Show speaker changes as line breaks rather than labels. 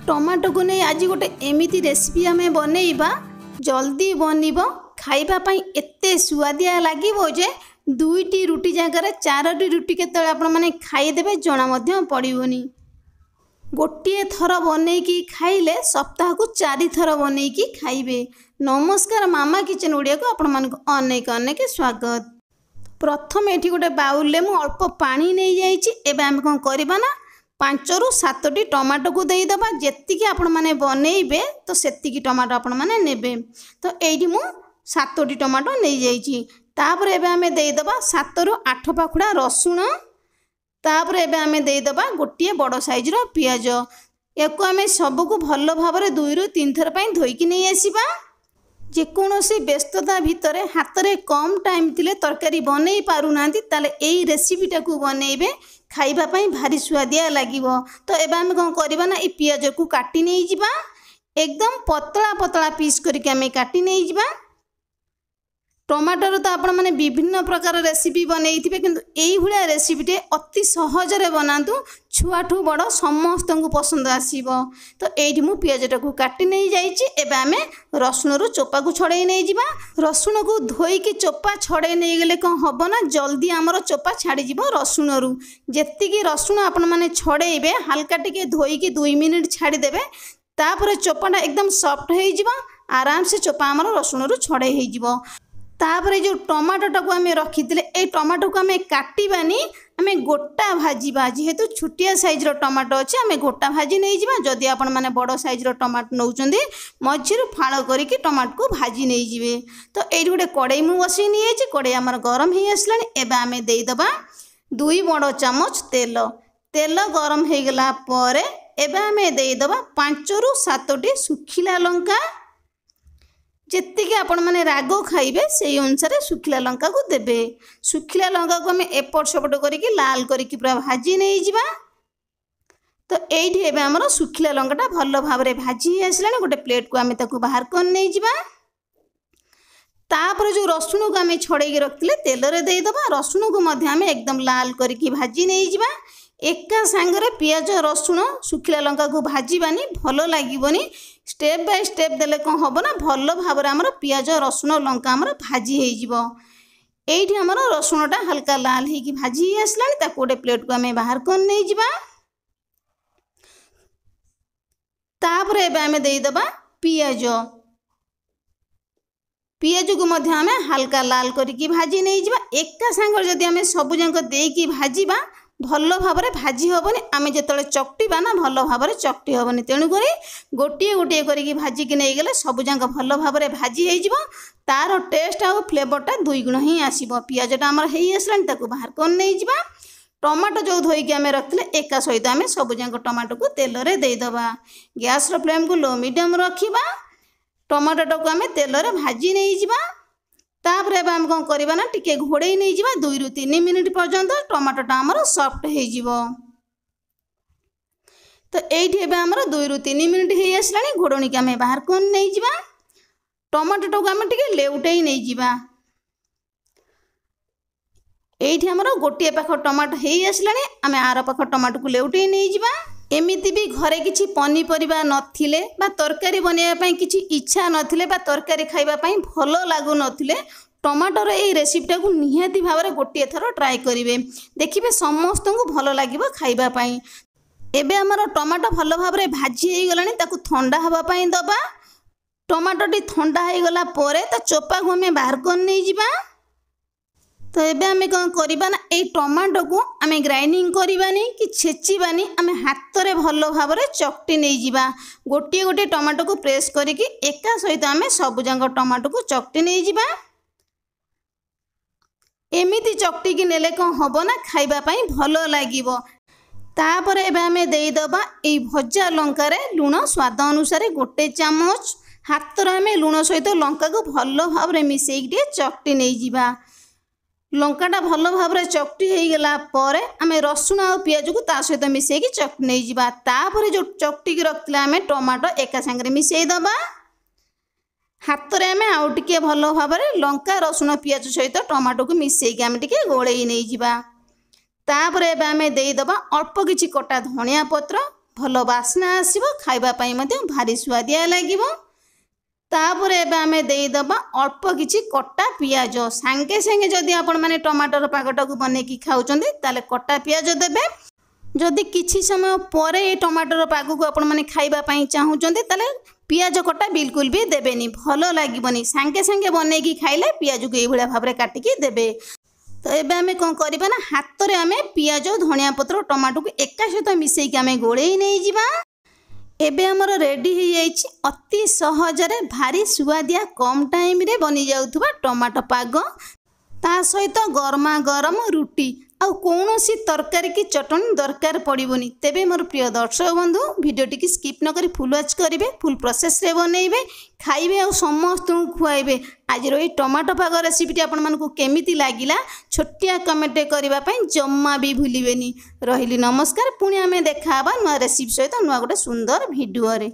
Tomato को नहीं आज गोटे एमिति रेसिपी आम बनइबा जल्दी बनब खाइबापी एते सुआदिया लगे जे दुईटी रुटी जगार चारोटी रुटी केतले आपण माने खाईदेवे जना पड़ोनी। गोटे थर बनईकी खाइले सप्ताह को 4 थर बनईकी खाइबे। नमस्कार मामा किचन ओडिया को आपण मानक अनेक अनेक स्वागत। प्रथम एठी गोटे बाउल मु अल्प पानी नहीं जाइछि। एबे हम कोन करबा ना 5 ରୁ 7टी टमाटो को देई दबा। जेतिकी आपण माने बनइबे तो सेतिकी टमाटो आपण माने नेबे। तो एठी मु 7टी टमाटो नहीं जाइछि। तापर एबे हमें देई दबा 7 ରୁ 8 पाखुड़ा रसुण। तापर एबे हमें देई दबा गोटिए बड़ साइज रो पियाज। याको हमें सबको भल भाव 2 ରୁ 3 थर पई धोईकी नहीं आसीबा। जेकोसी व्यस्तता भितर हाथ में कम टाइम थिले तरकारी बनई पारुनांती ताले एई रेसिपीटा को बनइबे खाइबा पई भारी स्वादिया लागिवो। तो एबे हम कोन करबा ना ए पियाज को काटी नहीं जिबा। एकदम पतला पतला पीस करके हमें काटी नहीं जिबा। टमाटर तो आपण माने विभिन्न प्रकार रेसिपी बनई थिबे किंतु एई भुलिया रेसिपीटे अति सहज रे बनातु छुआठू बड़ समस्त को पसंद आसीबो। तो एठी मु पियाजटा को काटी नहीं जाइछि। एबे हमें रसुण रो चोपा को छड़ेई नहीं जिबा। रसुण को धोई के चोपा छड़ेई नहीं गेले कोन हबो ना जल्दी हमर चोपा छाड़ी जिवो रसुण रु। जेतिकी रसुण आपण माने छड़ेइबे हल्का टिके धोई के 2 मिनिट छाड़ी देबे। तापर चोपाटा एकदम सॉफ्ट होई जिवो। आराम से चोपा हमर रसुण रु छड़ेई होई जिवो। तापर जो टमाटोटा को आम रखी ए टमाटो को आम काटबानी आम गोटा भाजवा। जेहेतु छोटिया साइज टमाटो अच्छे आम गोटा भाजी नहीं जावा। जदि आपण माने बड़ साइज टमाटो नौचंदी मझी फाड़ करके टमाटो को भाजी नहीं जिवे। तो ये गोटे कड़ई मु बसई नहीं कड़ई आमर गरम हो आसला। एबे आम देदबा 2 बड़ चामच तेल। तेल गरम हो गला परे एबे आम देदबा 5 ରୁ 7टी सुखिला लंका। जेतिकी आपण माने राग खाइबे से अनुसार सुखिला लंका को देबे। सुखिला लंका को हमें एपट सेपट करके लाल करके पूरा भाजी नहीं जिबा। तो एठी एबे हमर सुखिला लंकाटा भल भाव रे भाजी आसलानी। गोटे प्लेट को हमें ताकू बाहर कर नहीं जिबा। तापर जो रसुण को हमें छड़े के रखतिले तेल रे देई दबा। रसुण को मध्य हमें एकदम लाल करके भाजी नहीं जिबा। एका सांगरे पियाज रसुण सुखिला लंका को भाजीबानी भल लागिबोनी। स्टेप बाय स्टेप देले कौन हम ना भल भाव में पियाज रसुण लंका आमर भाजी हो। एठी आमर रसुणटा हल्का लाल होगी भाजी आसला। गोटे प्लेट को आम बाहर कर नहीं जिबा। तापर एबे आम देदबा पियाज। पियाज को मध्य आम हल्का लाल करके भाजी नहीं जिबा। एका सांगर जदि आम सबु जाक देकी भाजीबा भल भाव में भाजी हेनी। आम जो चकटिबा ना भल भाव में चकटी हेनी। तेणुक गोटे गोटे करके भाजिकी नहीं गले सबुजाक भल भाव में भाजी हो। तार टेस्ट आउ फ्लेवरटा 2 गुण ही आसो। पियाजटा आमर हो आसला बाहर कर नहीं जिबा। टमाटो जो धोईकी आम रखते एका सहित आम सबुजाक टमाटो को तेल रे देदबा। गैस फ्लेम को लो मीडियम रखिबा। टमाटोटा को आम तेल रे भाजी नहीं जिबा। तापर एबे हम कौन करबा ना टिके घोड़े नहीं जिबा 2 ରୁ 3 मिनिट पर्यंत टमाटोटा हमर सॉफ्ट हो जिवो। तो एठी एबे हमर 2 ରୁ 3 मिनिट हो आसलानी। घोड़णी के आम बाहर कर नहीं जिबा। टमाटोटा को आम टिके लेउटाई नहीं जिबा। एठी हमर गोटे पाख टमाटो हो आसलानी। आम आर पाख टमाटो को लेउटाई नहीं जिबा। एमिति भी घरे किछि पनीपरिबा नथिले बा तरकारी बनेबा पई किछि इच्छा नथिले बा तरकारी खाइबा पई भलो लागु नथिले टमाटर ए रेसिपीटा को निहाती भाव में गोटे थर ट्राए करिवे। देखिबे समस्त को भलो लागिबो खाइबा पई। एबे हमर टमाटो भलो भाव में भाजी हो गलानी। ताकू ठंडा हवा पई दबा। टमाटोटी ठंडा हो गला परे त चोपा को हमें बाहर कर नहीं जिबा। तो एबे आमे कौन करबा ना ए टमाटो को आमे ग्राइंडिंग करबानी कि छेचिबानी आमे हाथ रे भलो भाव में चकटी नहीं जिबा। गोटे गोटे टमाटो को प्रेस करके एका सहित आमे सब जांग टमाटो को चकटी नहीं जिबा। एमिति चकटी की नेले कौन हबो ना खाइबा पई भलो लागिवो। तापर एबे आमे देई दबा ए भजा लंका रे लूण स्वाद अनुसार गोटे चामच। हाथ रे आमे लूण सहित लंका को भलो भाव में मिसेई चकटी नहीं जिबा। लंकाटा भल भाव में चकटी हो गला परे आम रसुण आ पियाज को ता सहित मिसेकी चकटी नहीं जिबा। तापर जो चकटी की रखते आम टमाटो एका सांगरे मिसेई दबा। हाथ में आम आउ टिके भल भाव में लंका रसुण पियाज सहित टमाटो को मिसेकी आम टिके गोलई नहीं जिबा। तापर एबे आम देदबा अल्प किछि कटा धनिया पत्र भल बास्ना आसिबो खाइबा पई मते भारी स्वादिया लागिबो। तापर एबे आमे देईदबा अल्प किछि कटा पियाज। सांगे सांगे जदि आपण माने टमाटर पागटा को बने की खाउचंदी ताले कटा पियाज देबे। जदि किछि समय परे ए टमाटर पाग को आपण माने खाइबा पई चाहुचंदी ताले पियाज कटा बिल्कुल भी देबेनी, भलो लागिबनी। सांगे सांगे बने की खाइले पियाज को ए भलिया भाबरे काटिकी देबे। तो एबे आमे कोन करबा ना हाथ रे आमे पियाज धनिया पत्र टमाटो को एका सहित मिसेई के आमे गोळेई नै जिबा। एबे हमर रेडी हो जाइछि अति सहजरे भारी सुआदिया कम टाइम रे बनी जाउथबा टमाटो पाग। ता सहित गरमा गरम रुटी आ कौनसी तरकारी की चटनी दरकार पड़ोनी। तेबे मोर प्रिय दर्शक बंधु भिडियोटी की स्किप न करी फुल वाच करेंगे, फुल प्रोसेस रे बनइबे, खाइबे और समस्त खुआइबे। आज ये टमाटो पाग रेसिपीटी आपण मानकु केमिति लागिला छोटिया कमेंट करबा पई जम्मा भी भूलिबेनी। रहिली नमस्कार, पुणी आमे देखा नुआ रेसिपी सहित नुआ गोटे सुंदर भिडियो रे।